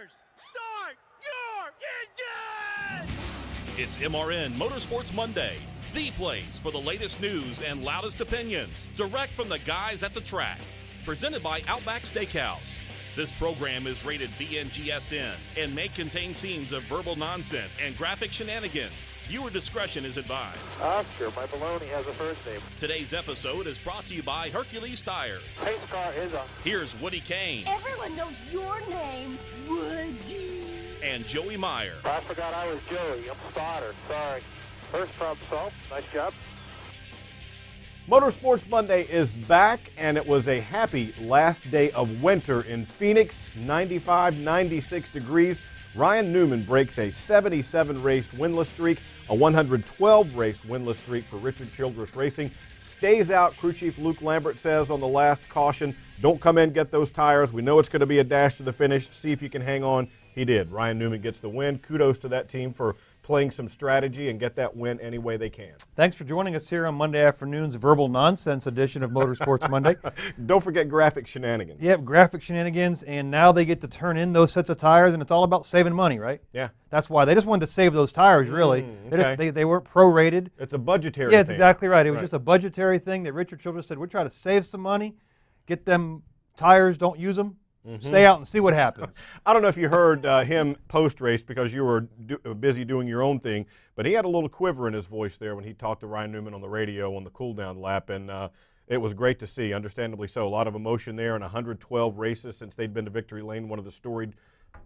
Tires, start your engine! It's MRN Motorsports Monday, the place for the latest news and loudest opinions, direct from the guys at the track. Presented by Outback Steakhouse. This program is rated VNGSN and may contain scenes of verbal nonsense and graphic shenanigans. Viewer discretion is advised. Oscar, my baloney has a first name. Today's episode is brought to you by Hercules Tires. Pace car is on. Here's Woody Kane Everyone knows your name, Woody. and Joey Meyer. I forgot I was Joey. I'm Spotter. Sorry. First problem solved. Nice job. Motorsports Monday is back, and it was a happy last day of winter in Phoenix, 95, 96 degrees. Ryan Newman breaks a 77-race winless streak, a 112-race winless streak for Richard Childress Racing. Stays out, crew chief Luke Lambert says on the last caution, don't come in, get those tires. We know it's going to be a dash to the finish. See if you can hang on. He did. Ryan Newman gets the win. Kudos to that team for playing some strategy and get that win any way they can. Thanks for joining us here on Monday afternoon's verbal nonsense edition of Motorsports Monday. Don't forget graphic shenanigans. Yep, graphic shenanigans, and now they get to turn in those sets of tires, and it's all about saving money, right? Yeah. That's why. They just wanted to save those tires, really. Okay. They weren't prorated. It's a budgetary Yeah, that's thing. exactly right. It was just a budgetary thing that Richard Childress said, we're trying to save some money, get them tires, don't use them, stay out and see what happens. I don't know if you heard him post-race because you were busy doing your own thing, but he had a little quiver in his voice there when he talked to Ryan Newman on the radio on the cool-down lap, and it was great to see, understandably so. A lot of emotion there, and 112 races since they'd been to Victory Lane, one of the storied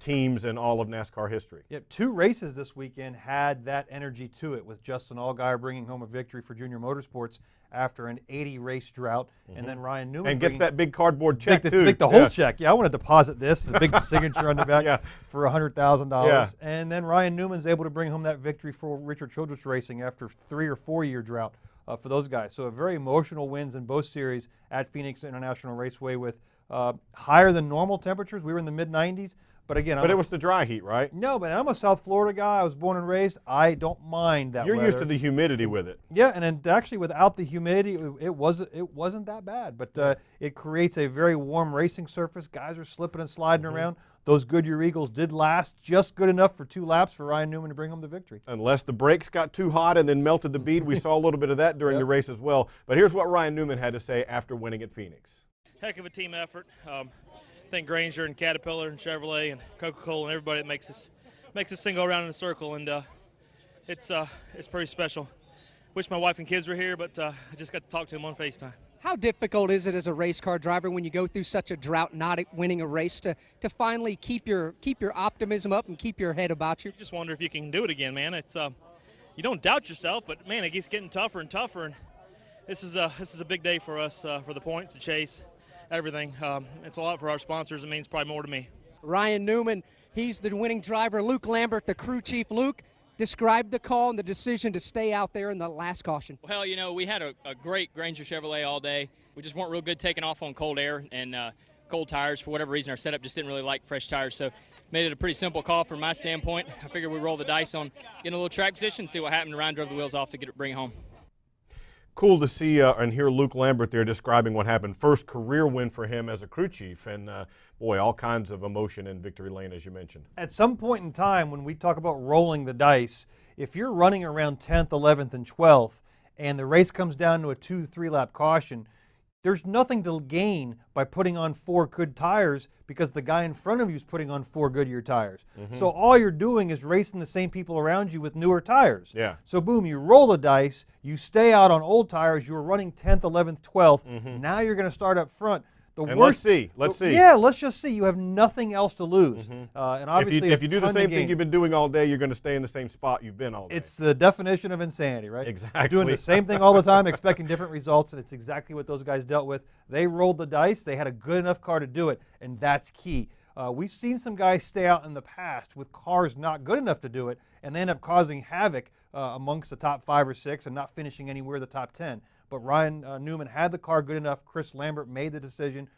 teams in all of NASCAR history. Yep, 2 races this weekend had that energy to it, with Justin Allgaier bringing home a victory for Junior Motorsports after an 80-race drought, and then Ryan Newman And gets that big cardboard check, too. Make the whole check. Yeah, I want to deposit this. It's a big signature on the back for $100,000. Yeah. And then Ryan Newman's able to bring home that victory for Richard Childress Racing after 3 or 4 year drought for those guys. So a very emotional wins in both series at Phoenix International Raceway with higher than normal temperatures. We were in the mid-90s. But again, But it was the dry heat, right? No, but I'm a South Florida guy. I was born and raised. I don't mind that You're weather. used to the humidity with it. Yeah, and then actually without the humidity, it wasn't that bad. But it creates a very warm racing surface. Guys are slipping and sliding around. Those Goodyear Eagles did last just good enough for 2 laps for Ryan Newman to bring home the victory. Unless the brakes got too hot and then melted the bead. We saw a little bit of that during the race as well. But here's what Ryan Newman had to say after winning at Phoenix. Heck of a team effort. I think Granger and Caterpillar and Chevrolet and Coca-Cola and everybody that makes this thing go around in a circle, and it's pretty special. Wish my wife and kids were here, but I just got to talk to them on FaceTime. How difficult is it as a race car driver when you go through such a drought, not winning a race, to finally keep your optimism up and keep your head about you? Just wonder if you can do it again, man. It's you don't doubt yourself, but man, it keeps getting tougher and tougher, and this is a big day for us for the points, the chase. Everything. It's a lot for our sponsors. It means probably more to me. Ryan Newman, he's the winning driver. Luke Lambert, the crew chief. Luke, describe the call and the decision to stay out there in the last caution. Well, you know, we had a great Granger Chevrolet all day. We just weren't real good taking off on cold air and cold tires. For whatever reason, our setup just didn't really like fresh tires. So made it a pretty simple call from my standpoint. I figured we'd roll the dice on getting a little track position, see what happened. Ryan drove the wheels off to bring it home. Cool to see and hear Luke Lambert there describing what happened. First career win for him as a crew chief, and boy, all kinds of emotion in Victory Lane, as you mentioned. At some point in time, when we talk about rolling the dice, if you're running around 10th, 11th, and 12th, and the race comes down to a 2-3 lap caution, there's nothing to gain by putting on 4 good tires because the guy in front of you is putting on 4 Goodyear tires. So all you're doing is racing the same people around you with newer tires. Yeah. So boom, you roll the dice, you stay out on old tires, you're running 10th, 11th, 12th. Now you're going to start up front. And let's see. Yeah, let's just see. You have nothing else to lose. And obviously, if you do the same thing you've been doing all day, you're going to stay in the same spot you've been all day. It's the definition of insanity, right? Exactly. Doing the same thing all the time, expecting different results, and it's exactly what those guys dealt with. They rolled the dice. They had a good enough car to do it, and that's key. We've seen some guys stay out in the past with cars not good enough to do it, and they end up causing havoc amongst the top 5 or 6 and not finishing anywhere in the top 10. But Ryan Newman had the car good enough. Chris Lambert made the decision.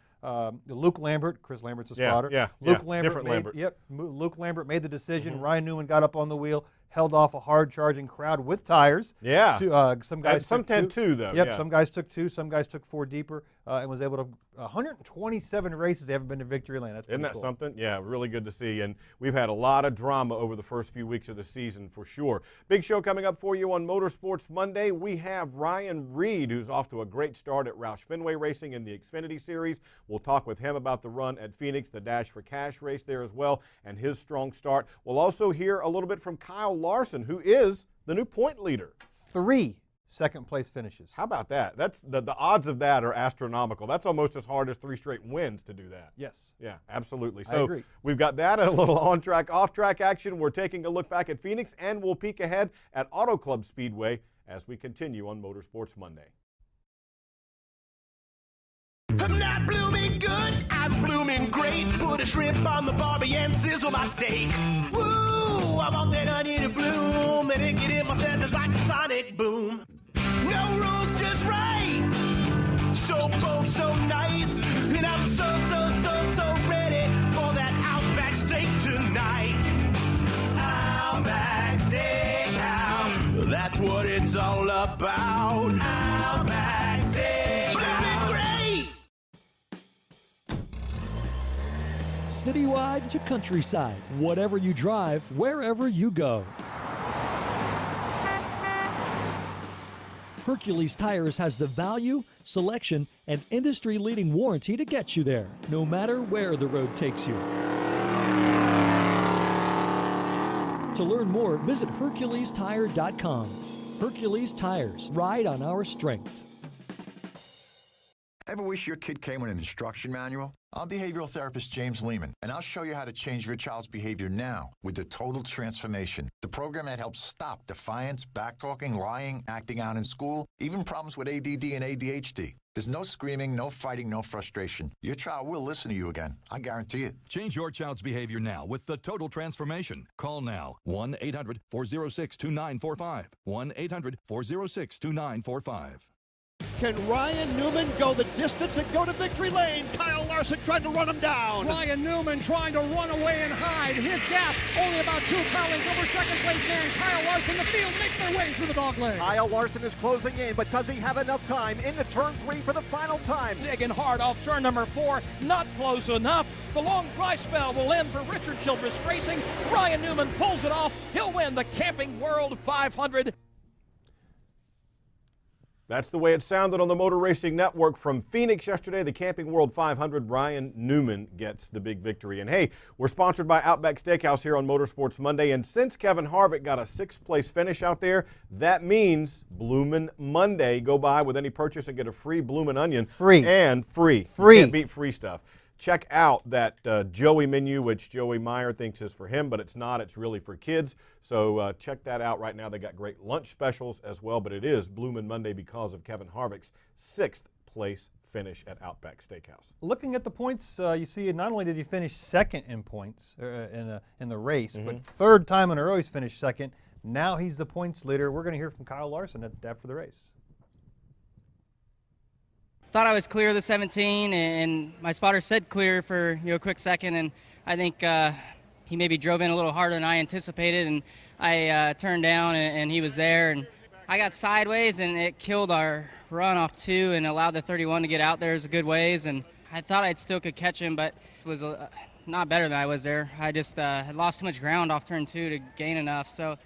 Luke Lambert, Chris Lambert's a spotter. Luke Lambert made the decision. Ryan Newman got up on the wheel, held off a hard-charging crowd with tires. Yeah. Some guys some took 10-2 though. Yep. Yeah. Some guys took 2. Some guys took 4 deeper. and was able to 127 races. They haven't been to victory lane. That's pretty Isn't that cool. something? Yeah, really good to see. And we've had a lot of drama over the first few weeks of the season for sure. Big show coming up for you on Motorsports Monday. We have Ryan Reed, who's off to a great start at Roush Fenway Racing in the Xfinity Series. We'll talk with him about the run at Phoenix, the Dash for Cash race there as well, and his strong start. We'll also hear a little bit from Kyle Larson, who is the new point leader. 3 second-place finishes. How about that? That's the odds of that are astronomical. That's almost as hard as 3 straight wins to do that. Yes. Yeah, absolutely. I So agree. we've got that and a little on-track, off-track action. We're taking a look back at Phoenix, and we'll peek ahead at Auto Club Speedway as we continue on Motorsports Monday. I'm not blooming good, I'm blooming great. Put a shrimp on the barbie and sizzle my steak. Woo, I want that onion to bloom, and it get in my senses like a sonic boom. No rules, just right. So bold, so nice, and I'm so ready for that Outback steak tonight. Outback Steakhouse, that's what it's all about. Outback Steakhouse, blooming great. Citywide to countryside, whatever you drive, wherever you go. Hercules Tires has the value, selection, and industry-leading warranty to get you there, no matter where the road takes you. To learn more, visit HerculesTire.com. Hercules Tires, ride on our strength. Ever wish your kid came with an instruction manual? I'm behavioral therapist James Lehman, and I'll show you how to change your child's behavior now with the Total Transformation, the program that helps stop defiance, backtalking, lying, acting out in school, even problems with ADD and ADHD. There's no screaming, no fighting, no frustration. Your child will listen to you again. I guarantee it. Change your child's behavior now with the Total Transformation. Call now. 1-800-406-2945. 1-800-406-2945. Can Ryan Newman go the distance and go to victory lane? Kyle Larson trying to run him down. Ryan Newman trying to run away and hide. His gap only about 2 lengths over second place man Kyle Larson. The field makes their way through the dog leg. Kyle Larson is closing in, but does he have enough time into turn 3 for the final time? Digging hard off turn number 4, not close enough. The long dry spell will end for Richard Childress Racing. Ryan Newman pulls it off. He'll win the Camping World 500. That's the way it sounded on the Motor Racing Network from Phoenix yesterday. The Camping World 500, Ryan Newman gets the big victory. And hey, we're sponsored by Outback Steakhouse here on Motorsports Monday. And since Kevin Harvick got a 6th place finish out there, that means Bloomin' Monday. Go by with any purchase and get a free Bloomin' Onion. Free. And free. Free. You can't beat free stuff. Check out that Joey menu, which Joey Meyer thinks is for him, but it's not. It's really for kids. So check that out right now. They got great lunch specials as well, but it is Bloomin' Monday because of Kevin Harvick's 6th place finish at Outback Steakhouse. Looking at the points, you see not only did he finish second in points in the race, but 3rd time in a row he's finished second. Now he's the points leader. We're going to hear from Kyle Larson after the race. Thought I was clear of the 17, and my spotter said clear for a quick second, and I think he maybe drove in a little harder than I anticipated, and I turned down, and he was there, and I got sideways, and it killed our run off 2 and allowed the 31 to get out there as a good ways, and I thought I still could catch him, but it was not better than I was there. I just had lost too much ground off turn 2 to gain enough, so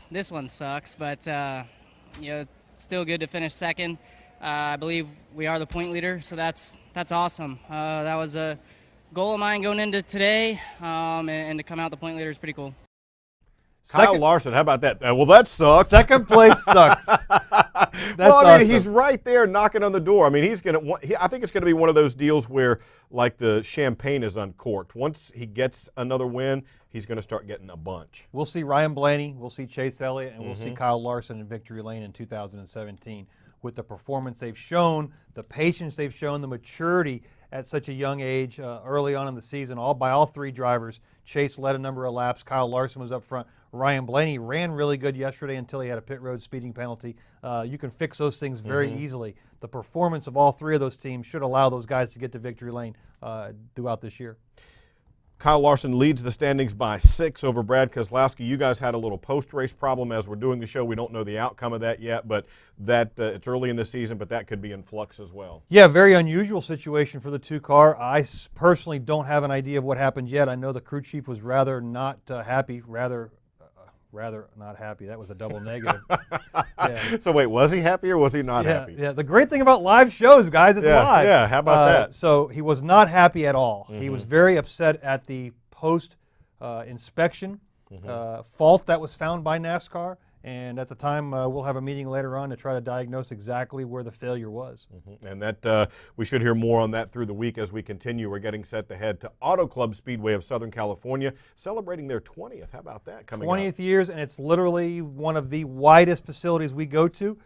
this one sucks, but still good to finish second. I believe we are the point leader, so that's awesome. That was a goal of mine going into today, and to come out the point leader is pretty cool. Kyle Larson, how about that? Well, that sucks. Second place sucks. Well, I mean, he's right there knocking on the door. I mean, I think it's going to be one of those deals where, like, the champagne is uncorked. Once he gets another win, he's going to start getting a bunch. We'll see Ryan Blaney, we'll see Chase Elliott, and we'll see Kyle Larson in victory lane in 2017. With the performance they've shown, the patience they've shown, the maturity at such a young age early on in the season, by all 3 drivers. Chase led a number of laps. Kyle Larson was up front. Ryan Blaney ran really good yesterday until he had a pit road speeding penalty. You can fix those things very easily. The performance of all 3 of those teams should allow those guys to get to victory lane throughout this year. Kyle Larson leads the standings by 6 over Brad Keselowski. You guys had a little post-race problem as we're doing the show. We don't know the outcome of that yet, but that it's early in the season, but that could be in flux as well. Yeah, very unusual situation for the 2-car. I personally don't have an idea of what happened yet. I know the crew chief was rather not happy, rather not happy. That was a double negative. Yeah. So wait, was he happy or was he not happy? Yeah, the great thing about live shows, guys, it's live. Yeah, how about that? So he was not happy at all. He was very upset at the post inspection fault that was found by NASCAR. And at the time, we'll have a meeting later on to try to diagnose exactly where the failure was. And that we should hear more on that through the week as we continue. We're getting set to head to Auto Club Speedway of Southern California, celebrating their 20th. How about that coming 20th years, and it's literally one of the widest facilities we go to,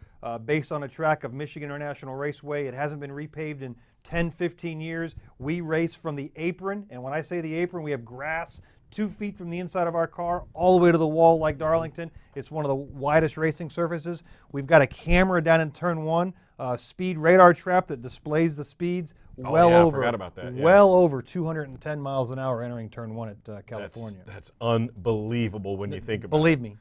based on a track of Michigan International Raceway. It hasn't been repaved in 10, 15 years. We race from the apron, and when I say the apron, we have grass 2 feet from the inside of our car all the way to the wall like Darlington. It's one of the widest racing surfaces. We've got a camera down in turn 1, speed radar trap that displays the speeds I forgot about that. Yeah. Well over 210 miles an hour entering turn 1 at California. That's unbelievable when you think about Believe it. me.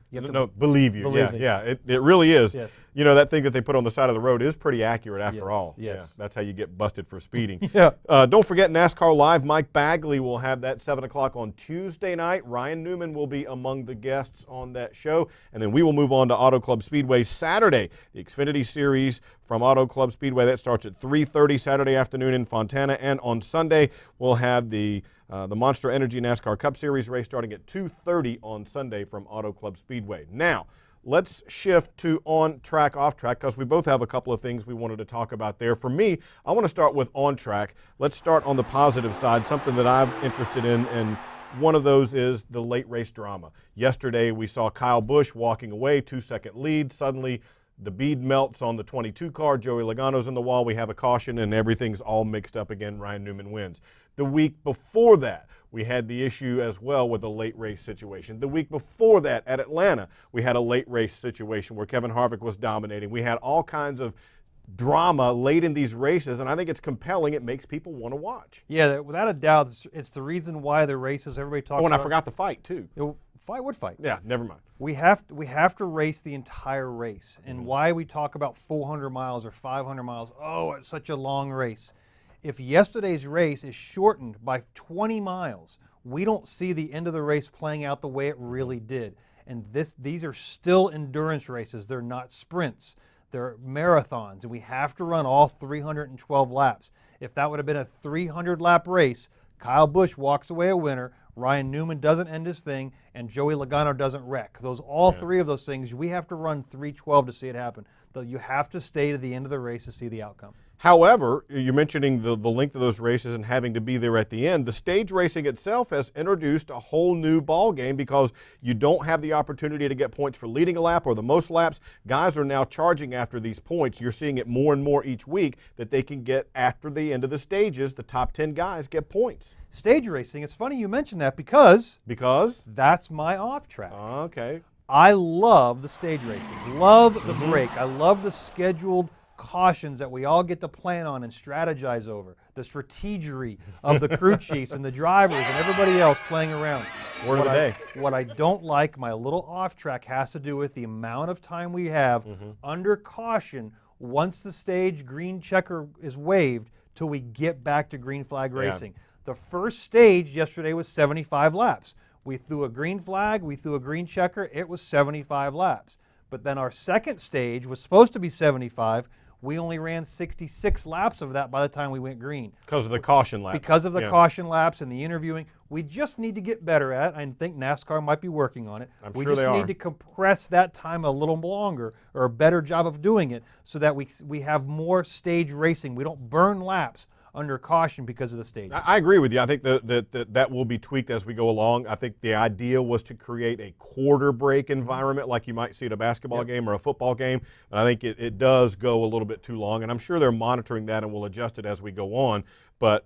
Believe you. Believe me. Yeah, it really is. Yes. You know, that thing that they put on the side of the road is pretty accurate after all. Yes. Yeah, that's how you get busted for speeding. Yeah. Don't forget NASCAR Live. Mike Bagley will have that 7 o'clock on Tuesday night. Ryan Newman will be among the guests on that show. And then we will move on to Auto Club Speedway Saturday, the Xfinity Series from Auto Club Speedway. That starts at 3:30 Saturday afternoon in Fontana. And on Sunday, we'll have the Monster Energy NASCAR Cup Series race starting at 2:30 on Sunday from Auto Club Speedway. Now, let's shift to on-track, off-track, because we both have a couple of things we wanted to talk about there. For me, I want to start with on-track. Let's start on the positive side, something that I'm interested in, and one of those is the late race drama. Yesterday, we saw Kyle Busch walking away, 2-second lead. Suddenly, the bead melts on the 22 car. Joey Logano's in the wall. We have a caution, and everything's all mixed up again. Ryan Newman wins. The week before that, we had the issue as well with a late race situation. The week before that at Atlanta, we had a late race situation where Kevin Harvick was dominating. We had all kinds of drama late in these races, and I think it's compelling. It makes people want to watch. Yeah, without a doubt, it's the reason why the races, everybody talks about. Oh, and I forgot the fight, too. Fight. Yeah, never mind. We have to race the entire race. And why we talk about 400 miles or 500 miles, it's such a long race. If yesterday's race is shortened by 20 miles, we don't see the end of the race playing out the way it really did. And these are still endurance races. They're not sprints. They're marathons, and we have to run all 312 laps. If that would have been a 300-lap race, Kyle Busch walks away a winner, Ryan Newman doesn't end his thing, and Joey Logano doesn't wreck. Three of those things, we have to run 312 to see it happen. You have to stay to the end of the race to see the outcome. However, you're mentioning the length of those races and having to be there at the end. The stage racing itself has introduced a whole new ball game because you don't have the opportunity to get points for leading a lap or the most laps. Guys are now charging after these points. You're seeing it more and more each week that they can get after the end of the stages. The top 10 guys get points. Stage racing, it's funny you mention that because that's my off track. Okay. I love the stage racing, love the break. I love the scheduled cautions that we all get to plan on and strategize over, the strategery of the crew chiefs and the drivers and everybody else playing around. Word of the day. What I don't like, my little off track, has to do with the amount of time we have under caution once the stage green checker is waved till we get back to green flag racing. The first stage yesterday was 75 laps. We threw a green flag, we threw a green checker, it was 75 laps. But then our second stage was supposed to be 75. We only ran 66 laps of that by the time we went green. Because of the caution laps. Because of the caution laps and the interviewing. We just need to get better at it. I think NASCAR might be working on it. I'm sure they are. We just need to compress that time a little longer, or a better job of doing it, so that we have more stage racing. We don't burn laps under caution because of the stages. I agree with you. I think that will be tweaked as we go along. I think the idea was to create a quarter break environment like you might see at a basketball game or a football game. And I think it does go a little bit too long. And I'm sure they're monitoring that and will adjust it as we go on. But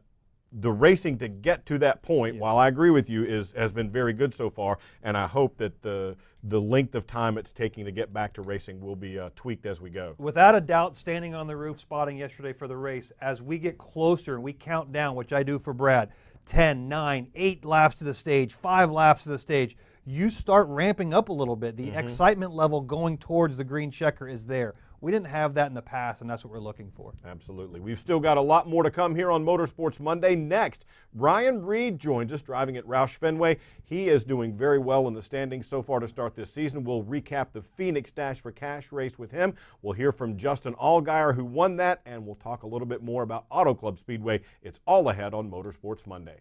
the racing to get to that point, while I agree with you, has been very good so far, and I hope that the length of time it's taking to get back to racing will be tweaked as we go. Without a doubt, standing on the roof spotting yesterday for the race, as we get closer and we count down, which I do for Brad, 10, 9, 8 laps to the stage, 5 laps to the stage, you start ramping up a little bit. The excitement level going towards the green checker is there. We didn't have that in the past, and that's what we're looking for. Absolutely. We've still got a lot more to come here on Motorsports Monday. Next, Ryan Reed joins us driving at Roush Fenway. He is doing very well in the standings so far to start this season. We'll recap the Phoenix Dash for Cash race with him. We'll hear from Justin Allgaier, who won that, and we'll talk a little bit more about Auto Club Speedway. It's all ahead on Motorsports Monday.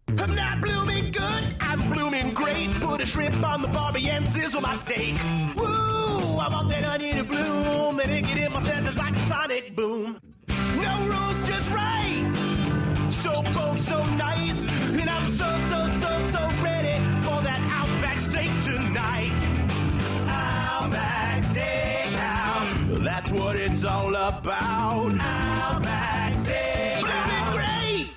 I'm not blooming good, I'm blooming great. Put a shrimp on the barbie and sizzle my steak. Woo, I want that onion to bloom, and it get in my senses like a sonic boom. No rules, just right. So bold, so nice, and I'm so ready for that Outback steak tonight. Outback Steakhouse, that's what it's all about. Outback Steakhouse, blooming great.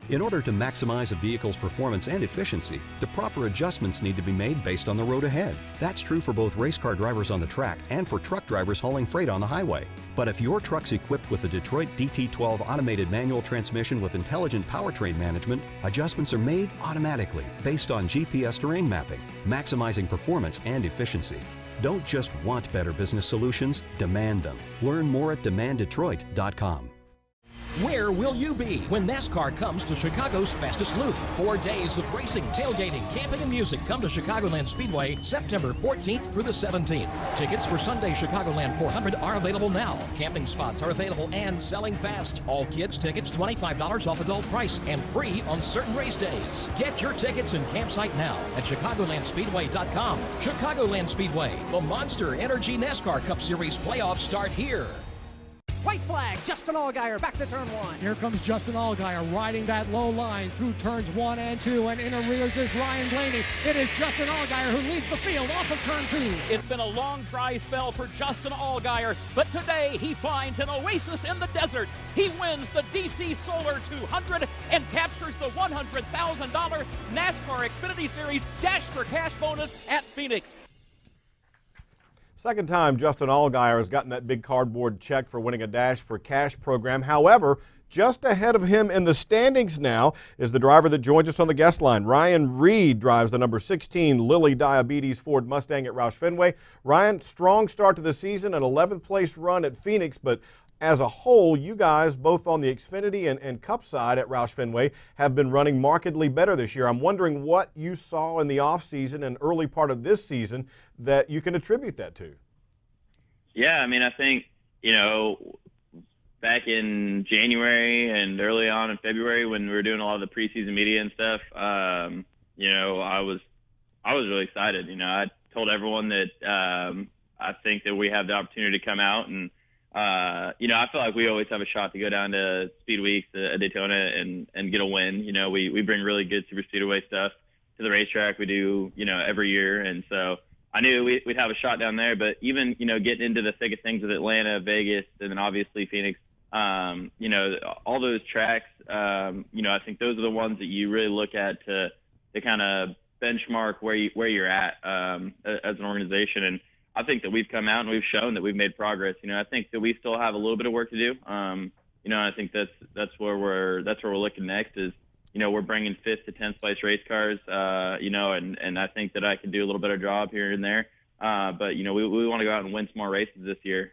In order to maximize a vehicle's performance and efficiency, the proper adjustments need to be made based on the road ahead. That's true for both race car drivers on the track and for truck drivers hauling freight on the highway. But if your truck's equipped with the Detroit DT12 automated manual transmission with intelligent powertrain management, adjustments are made automatically based on GPS terrain mapping, maximizing performance and efficiency. Don't just want better business solutions, demand them. Learn more at demanddetroit.com. Where will you be when NASCAR comes to Chicago's fastest loop? 4 days of racing, tailgating, camping, and music. Come to Chicagoland Speedway September 14th through the 17th. Tickets for Sunday Chicagoland 400 are available now. Camping spots are available and selling fast. All kids tickets $25 off adult price and free on certain race days. Get your tickets and campsite now at ChicagolandSpeedway.com. Chicagoland Speedway, the Monster Energy NASCAR Cup Series playoffs start here. White flag, Justin Allgaier back to turn 1. Here comes Justin Allgaier riding that low line through turns 1 and 2, and in arrears is Ryan Blaney. It is Justin Allgaier who leads the field off of turn 2. It's been a long dry spell for Justin Allgaier, but today he finds an oasis in the desert. He wins the DC Solar 200 and captures the $100,000 NASCAR XFINITY Series Dash for Cash bonus at Phoenix. Second time Justin Allgaier has gotten that big cardboard check for winning a Dash for Cash program. However, just ahead of him in the standings now is the driver that joins us on the guest line. Ryan Reed drives the number 16 Lilly Diabetes Ford Mustang at Roush Fenway. Ryan, strong start to the season, an 11th place run at Phoenix, but as a whole, you guys, both on the Xfinity and Cup side at Roush Fenway, have been running markedly better this year. I'm wondering what you saw in the offseason and early part of this season that you can attribute that to. Yeah, I mean, I think, back in January and early on in February when we were doing a lot of the preseason media and stuff, I was really excited. I told everyone that I think that we have the opportunity to come out and I feel like we always have a shot to go down to Speed Weeks at Daytona and get a win. We bring really good super speedway stuff to the racetrack. We do, every year. And so I knew we'd have a shot down there, but even, getting into the thick of things with Atlanta, Vegas, and then obviously Phoenix, all those tracks, I think those are the ones that you really look at to kind of benchmark where you're at as an organization. And I think that we've come out and we've shown that we've made progress. I think that we still have a little bit of work to do. I think that's where we're looking next is, we're bringing 5th to 10th place race cars, and I think that I can do a little better job here and there. But we want to go out and win some more races this year.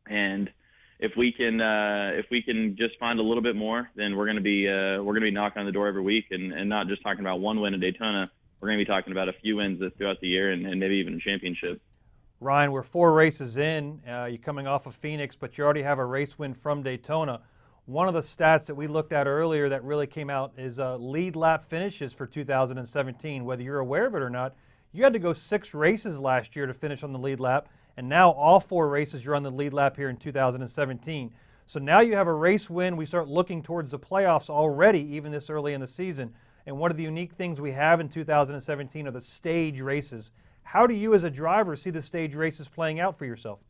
And if we can just find a little bit more, then we're going to be knocking on the door every week and not just talking about one win at Daytona. We're going to be talking about a few wins throughout the year and maybe even a championship. Ryan, we're 4 races in. You're coming off of Phoenix, but you already have a race win from Daytona. One of the stats that we looked at earlier that really came out is lead lap finishes for 2017. Whether you're aware of it or not, you had to go 6 races last year to finish on the lead lap, and now all 4 races you're on the lead lap here in 2017. So now you have a race win. We start looking towards the playoffs already, even this early in the season. And one of the unique things we have in 2017 are the stage races. How do you as a driver see the stage races playing out for yourself?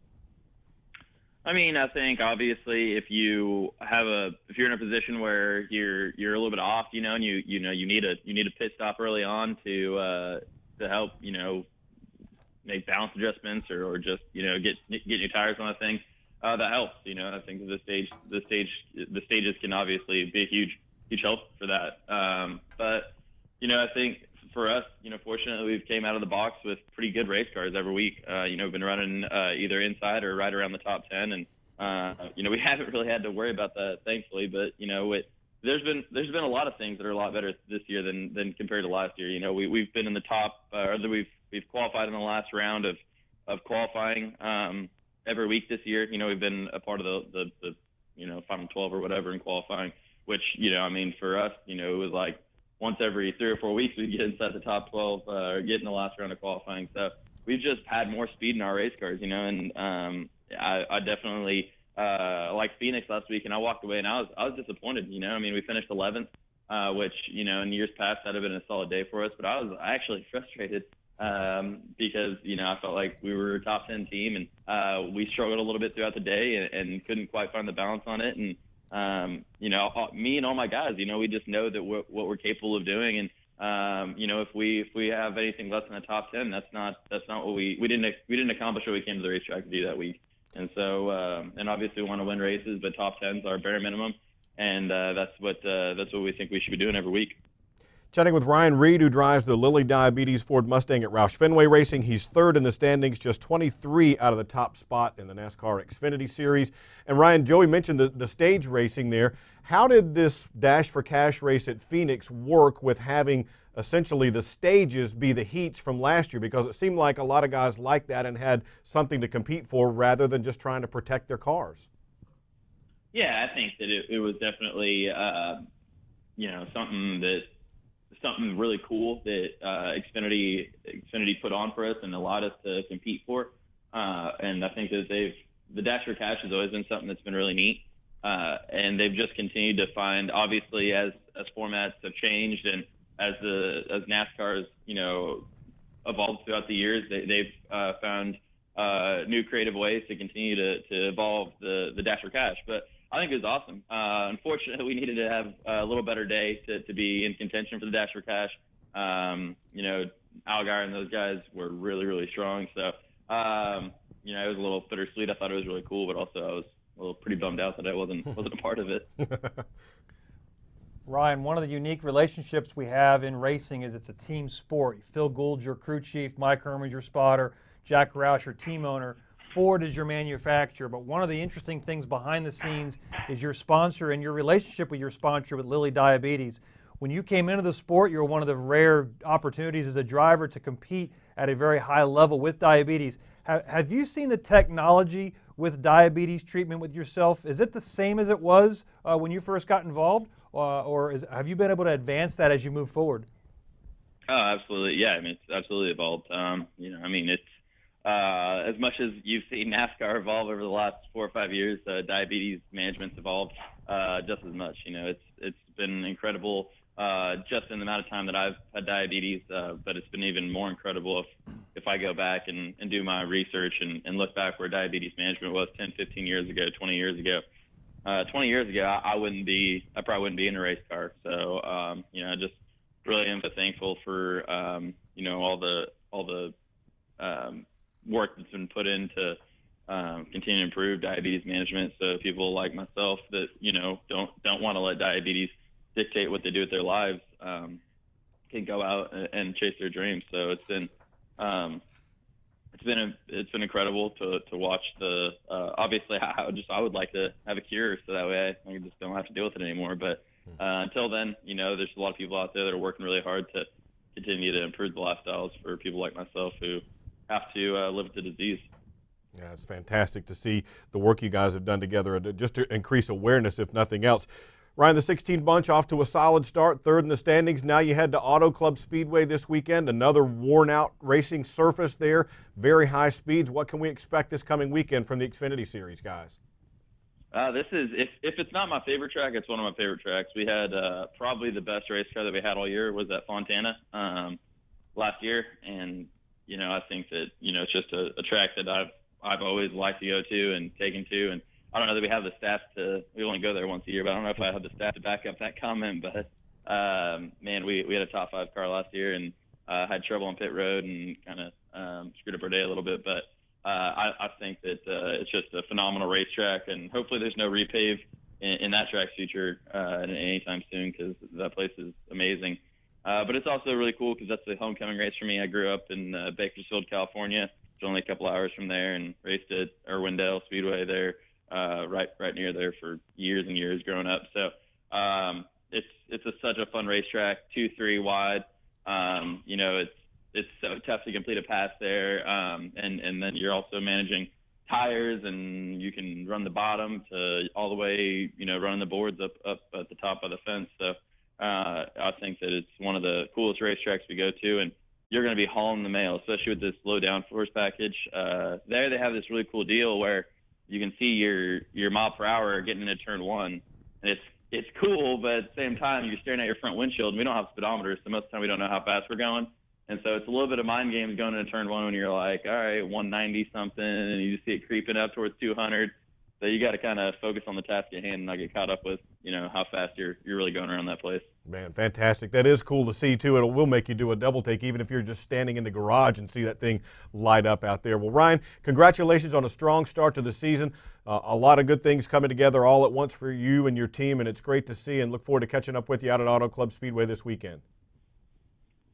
I mean, I think obviously if you're in a position where you're a little bit off, and you need a pit stop early on to help, make balance adjustments or just, get new tires on that thing, that helps. I think the stages can obviously be a huge help for that. But I think for us, fortunately we've came out of the box with pretty good race cars every week. We've been running either inside or right around the top 10, and we haven't really had to worry about that, thankfully. But there's been a lot of things that are a lot better this year than compared to last year. We've been in the top, we've qualified in the last round of qualifying every week this year. We've been a part of the final 12 or whatever in qualifying, which for us, it was like once every 3 or 4 weeks we'd get inside the top 12 or get in the last round of qualifying. So we've just had more speed in our race cars, and I definitely like Phoenix last week, and I walked away and I was disappointed. We finished 11th, which in years past that'd have been a solid day for us, but I was actually frustrated because I felt like we were a top 10 team, and we struggled a little bit throughout the day and couldn't quite find the balance on it. And me and all my guys, we just know that what we're capable of doing, and if we have anything less than a top 10, that's not what we didn't accomplish what we came to the racetrack to do that week. And so and obviously we want to win races, but top 10's our bare minimum, and that's what we think we should be doing every week. Chatting with Ryan Reed, who drives the Lilly Diabetes Ford Mustang at Roush Fenway Racing. He's third in the standings, just 23 out of the top spot in the NASCAR XFINITY Series. And Ryan, Joey mentioned the stage racing there. How did this Dash for Cash race at Phoenix work with having essentially the stages be the heats from last year? Because it seemed like a lot of guys liked that and had something to compete for rather than just trying to protect their cars. Yeah, I think that it was definitely, something really cool that Xfinity put on for us and allowed us to compete for. And I think that the Dash for Cash has always been something that's been really neat. And they've just continued to find, obviously, as formats have changed and as NASCAR has, evolved throughout the years, they've found new creative ways to continue to evolve the Dash for Cash. But I think it was awesome. Unfortunately, we needed to have a little better day to be in contention for the Dash for Cash. Allgaier and those guys were really, really strong. So, it was a little bittersweet. I thought it was really cool, but also I was a little pretty bummed out that I wasn't a part of it. Ryan, one of the unique relationships we have in racing is it's a team sport. Phil Gould's your crew chief, Mike Herman's your spotter, Jack Roush your team owner. Ford is your manufacturer, but one of the interesting things behind the scenes is your sponsor and your relationship with your sponsor with Lilly Diabetes. When you came into the sport, you were one of the rare opportunities as a driver to compete at a very high level with diabetes. Have you seen the technology with diabetes treatment with yourself? Is it the same as it was when you first got involved, or have you been able to advance that as you move forward? Oh, absolutely. Yeah, it's absolutely evolved. It's as much as you've seen NASCAR evolve over the last 4 or 5 years, diabetes management's evolved just as much. It's been incredible just in the amount of time that I've had diabetes, but it's been even more incredible if I go back and do my research and look back where diabetes management was 10, 15 years ago, 20 years ago. 20 years ago, I probably wouldn't be in a race car. So, just really am thankful for, all the work that's been put into continue to improve diabetes management, so people like myself that don't want to let diabetes dictate what they do with their lives can go out and chase their dreams. So it's been incredible to watch the obviously I would like to have a cure so that way I just don't have to deal with it anymore. But until then, there's a lot of people out there that are working really hard to continue to improve the lifestyles for people like myself who have to live with the disease. Yeah, it's fantastic to see the work you guys have done together just to increase awareness, if nothing else. Ryan, the 16 bunch off to a solid start, third in the standings. Now you head to Auto Club Speedway this weekend, another worn-out racing surface there, very high speeds. What can we expect this coming weekend from the Xfinity Series, guys? This is, if it's not my favorite track, it's one of my favorite tracks. We had probably the best race car that we had all year was at Fontana last year, and I think that it's just a track that I've always liked to go to and taken to, and I don't know that we have the stats we only go there once a year, but I don't know if I have the stats to back up that comment. But man, we had a top 5 car last year and had trouble on pit road and kind of screwed up our day a little bit. But I think that it's just a phenomenal racetrack, and hopefully there's no repave in that track's future anytime soon, because that place is amazing. But it's also really cool because that's the homecoming race for me. I grew up in Bakersfield, California. It's only a couple hours from there, and raced at Irwindale Speedway there, right near there for years and years growing up. So it's such a fun racetrack, 2-3 wide. It's so tough to complete a pass there, and then you're also managing tires, and you can run the bottom to all the way, running the boards up at the top of the fence. So I think that it's one of the coolest racetracks we go to, and you're going to be hauling the mail, especially with this low downforce package. There they have this really cool deal where you can see your mile per hour getting into turn one, and it's cool, but at the same time you're staring at your front windshield, and we don't have speedometers, so most of the time we don't know how fast we're going. And so it's a little bit of mind games going into turn one when you're like, all right, 190 something, and you just see it creeping up towards 200. So you got to kind of focus on the task at hand and not get caught up with, how fast you're really going around that place. Man, fantastic. That is cool to see, too. It will make you do a double take, even if you're just standing in the garage and see that thing light up out there. Well, Ryan, congratulations on a strong start to the season. A lot of good things coming together all at once for you and your team, and it's great to see, and look forward to catching up with you out at Auto Club Speedway this weekend.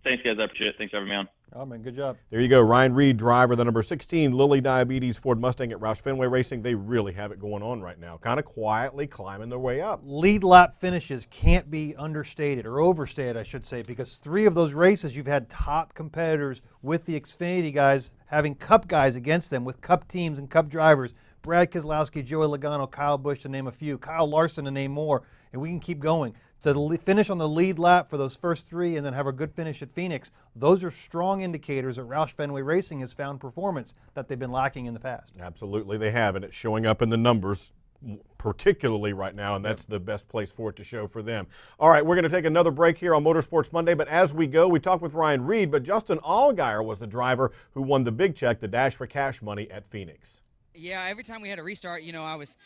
Thanks, guys. I appreciate it. Thanks for having me on. Oh, man, good job. There you go. Ryan Reed, driver, the number 16 Lilly Diabetes Ford Mustang at Roush Fenway Racing. They really have it going on right now, kind of quietly climbing their way up. Lead lap finishes can't be understated, or overstated, I should say, because 3 of those races you've had top competitors with the Xfinity guys having Cup guys against them with Cup teams and Cup drivers. Brad Keselowski, Joey Logano, Kyle Busch, to name a few, Kyle Larson, to name more, and we can keep going. To finish on the lead lap for those first 3 and then have a good finish at Phoenix, those are strong indicators that Roush Fenway Racing has found performance that they've been lacking in the past. Absolutely they have, and it's showing up in the numbers particularly right now, and that's the best place for it to show for them. All right, we're going to take another break here on Motorsports Monday, but as we go, we talk with Ryan Reed, but Justin Allgaier was the driver who won the big check, the Dash for Cash money at Phoenix. Yeah, every time we had a restart, I was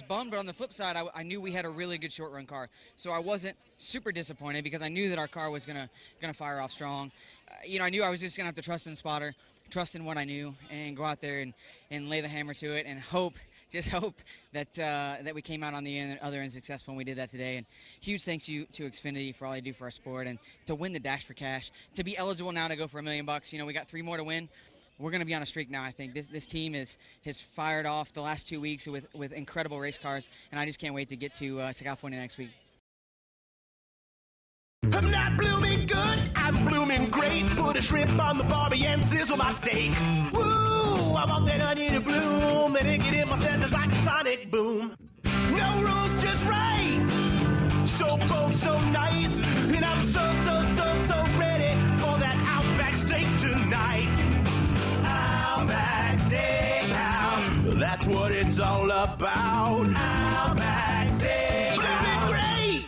bummed, but on the flip side, I knew we had a really good short run car, so I wasn't super disappointed because I knew that our car was gonna fire off strong. I knew I was just gonna have to trust in the spotter, trust in what I knew, and go out there and lay the hammer to it, and just hope that we came out on the other end successful, and we did that today. And huge thanks to Xfinity for all they do for our sport, and to win the Dash for Cash, to be eligible now to go for $1 million. We got 3 more to win. We're going to be on a streak now, I think. This team has fired off the last 2 weeks with incredible race cars, and I just can't wait to get to California next week. I'm not blooming good, I'm blooming great. Put a shrimp on the barbie and sizzle my steak. Woo, I want that onion to bloom, and it get in my senses like a sonic boom. No rules, just right. So bold, so nice, and I'm so ready for that Outback steak tonight. Outback Steakhouse, that's what it's all about. Outback Steakhouse, great.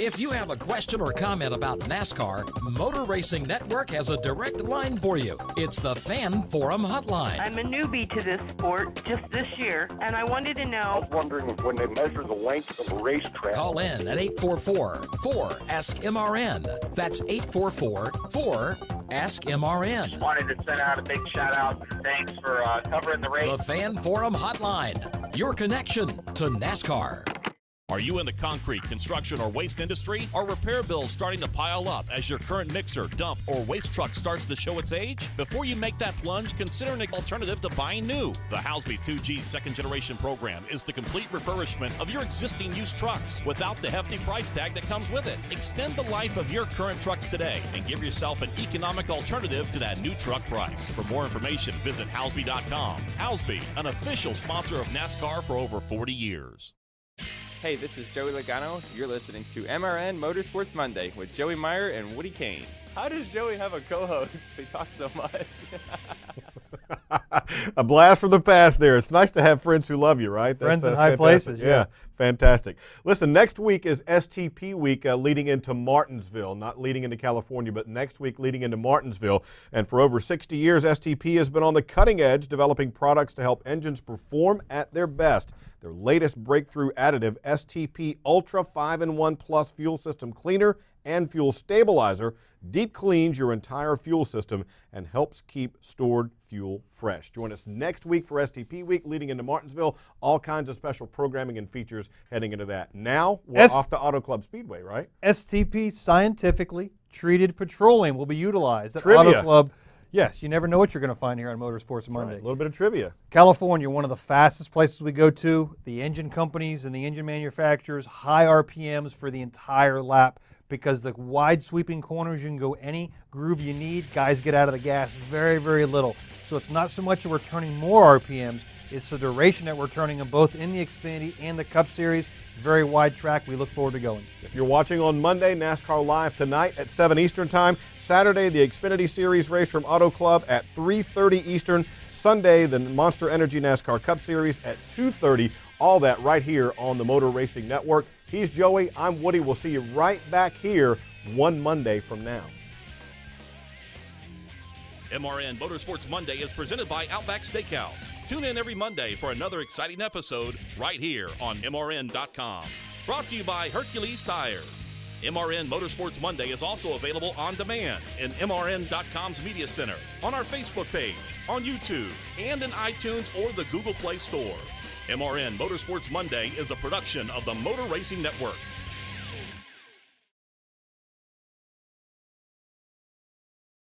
If you have a question or comment about NASCAR, Motor Racing Network has a direct line for you. It's the Fan Forum Hotline. I'm a newbie to this sport just this year, and I wanted to know. I was wondering if when they measure the length of a racetrack. Call in at 844-4-ASK-MRN. That's 844-4-ASK-MRN. Wanted to send out a big shout out and thanks for covering the race. The Fan Forum Hotline, your connection to NASCAR. Are you in the concrete, construction, or waste industry? Are repair bills starting to pile up as your current mixer, dump, or waste truck starts to show its age? Before you make that plunge, consider an alternative to buying new. The Housby 2G second generation program is the complete refurbishment of your existing used trucks without the hefty price tag that comes with it. Extend the life of your current trucks today and give yourself an economic alternative to that new truck price. For more information, visit Housby.com. Housby, an official sponsor of NASCAR for over 40 years. Hey, this is Joey Logano. You're listening to MRN Motorsports Monday with Joey Meyer and Woody Kane. How does Joey have a co-host? They talk so much. A blast from the past there. It's nice to have friends who love you, right? Friends in high places, yeah. Fantastic. Listen, next week is STP week leading into Martinsville, not leading into California, but next week leading into Martinsville. And for over 60 years, STP has been on the cutting edge developing products to help engines perform at their best. Their latest breakthrough additive, STP Ultra 5-in-1 Plus Fuel System Cleaner and Fuel Stabilizer, deep cleans your entire fuel system and helps keep stored fuel fresh. fresh. Join us next week for STP Week leading into Martinsville. All kinds of special programming and features heading into that. Now we're off to Auto Club Speedway, right? STP scientifically treated petroleum will be utilized at Trivia. Auto Club. Yes, you never know what you're going to find here on Motorsports Monday. Right. A little bit of trivia. California, one of the fastest places we go to. The engine companies and the engine manufacturers, high RPMs for the entire lap because the wide sweeping corners, you can go any groove you need. Guys get out of the gas very, very little. So it's not so much that we're turning more RPMs, it's the duration that we're turning them both in the Xfinity and the Cup Series. Very wide track. We look forward to going. If you're watching on Monday, NASCAR Live tonight at 7 Eastern Time. Saturday, the Xfinity Series race from Auto Club at 3:30 Eastern. Sunday, the Monster Energy NASCAR Cup Series at 2:30. All that right here on the Motor Racing Network. He's Joey. I'm Woody. We'll see you right back here one Monday from now. MRN Motorsports Monday is presented by Outback Steakhouse. Tune in every Monday for another exciting episode right here on MRN.com. Brought to you by Hercules Tires. MRN Motorsports Monday is also available on demand in MRN.com's Media Center, on our Facebook page, on YouTube, and in iTunes or the Google Play Store. MRN Motorsports Monday is a production of the Motor Racing Network.